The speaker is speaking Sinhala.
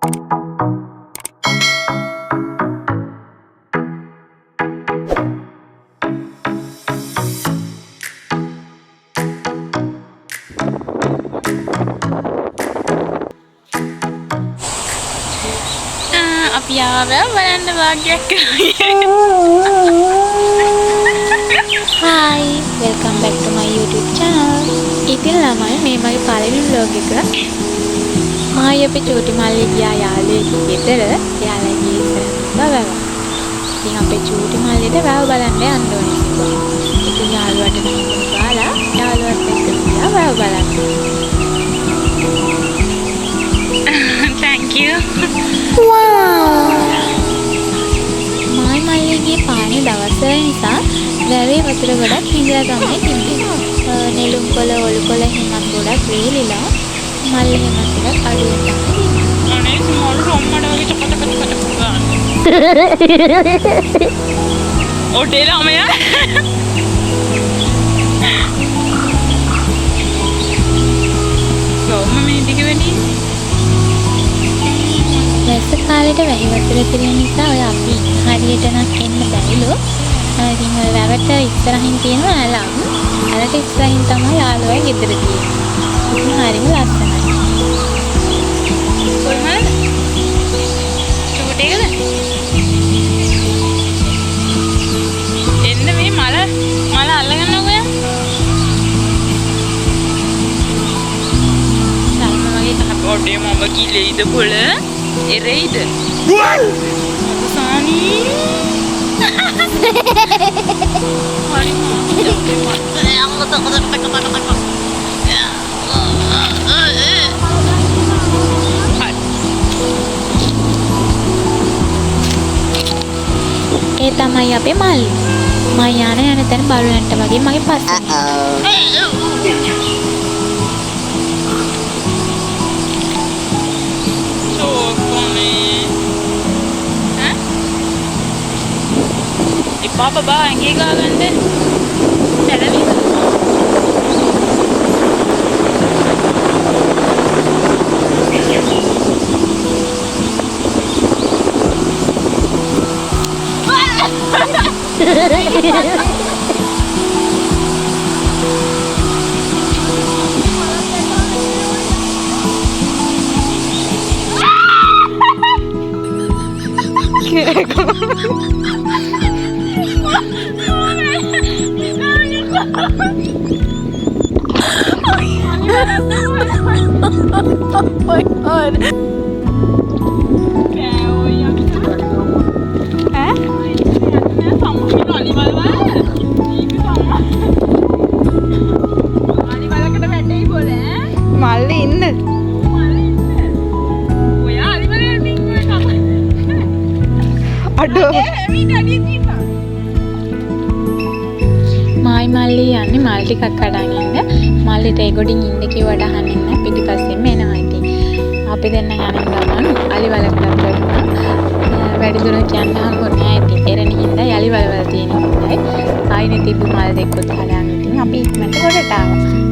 අපි ආවා බලන්න වාග්යක් Hi, welcome back to my YouTube channel. ඉතින් ළමයි මේ මගේ පළවෙනි vlog එක. මායි අපි චූටි මල්ලි ගියා යාළුවෙක් ගෙදර. එයාලා ගියේ ඉස්සරහින් වැව. ඉතින් අපේ චූටි මල්ලිට වැව බලන්න යන්න ඕනේ. ඉතින් යාළුවට නම්බර ගාලා යාළුවත් එක්ක ගියා වැව බලන්න. thank you මායි මල්ලිගේ පානේ දවස්වල නිසා වැවේ වතුර ගොඩක් හිඳලා තමයි තිබෙන්නේ. නෙළුම් කොළ ඔලු කොළ හිමත් ගොඩක් වේලිලා මල්ලි හිමත් ටිකක් අඩුවෙන් තමයි තිබෙන්නේ. අනේ ස්මෝල් රොම්මඩ වගේ චපට ගන්න. ඔඩේ ළමයා කොහොම මේ ටික වෙන්නේ? වැස්ස කාලේට වැහි වතුර තියෙන නිසා ඔය අපි හරියට නම් එන්න බැරිලු. ඉතින් ඔය වැවට ඉස්සරහින් තියෙනවා ඇලම්. ඇලට ඉස්සරහින් තමයි යාළුවා ගෙදර තියෙන්නේ. ඉතින් හරිම ලස්සනයි. කොහමද? චූටි එකද? එන්න මේ මල අල්ලගන්නකෝ යා. සල්ම වගේ කහ පොඩේ මම කිලෙයිද පොළ? එරෙයිද? සානි. ඒ තමයි අපේ මල්ලි. මම යන තැන බලුවන්ට වගේ මගේ පස්සේ. Baba ඇඟේ ගාගන්න නැලවි Oh my god. මල්ලි ඉන්න. ඔයා අලිමලේ ඉන්නේ තමයි. අඩෝ. මායි මල්ලි යන්නේ මල් ටිකක් කඩන් ඉන්න. මල්ලිට ඒ ගොඩින් ඉන්න කිව්වට අහන්නේ නැහැ. පිටිපස්සෙන් එනවා ඉතින්. අපි දෙන්න යන ගමන් අලිවලකට වැටුණා. වැඩි දුර කියන්න හම්බුනේ නැහැ. ඉතින් එරණ හින්දා යලිවල වල තියෙන හින්දායි ආයිනේ තිබ්බ මල් දෙක උදාලා ඉතින් අපි ඉක්මනට ගොඩට ආවා.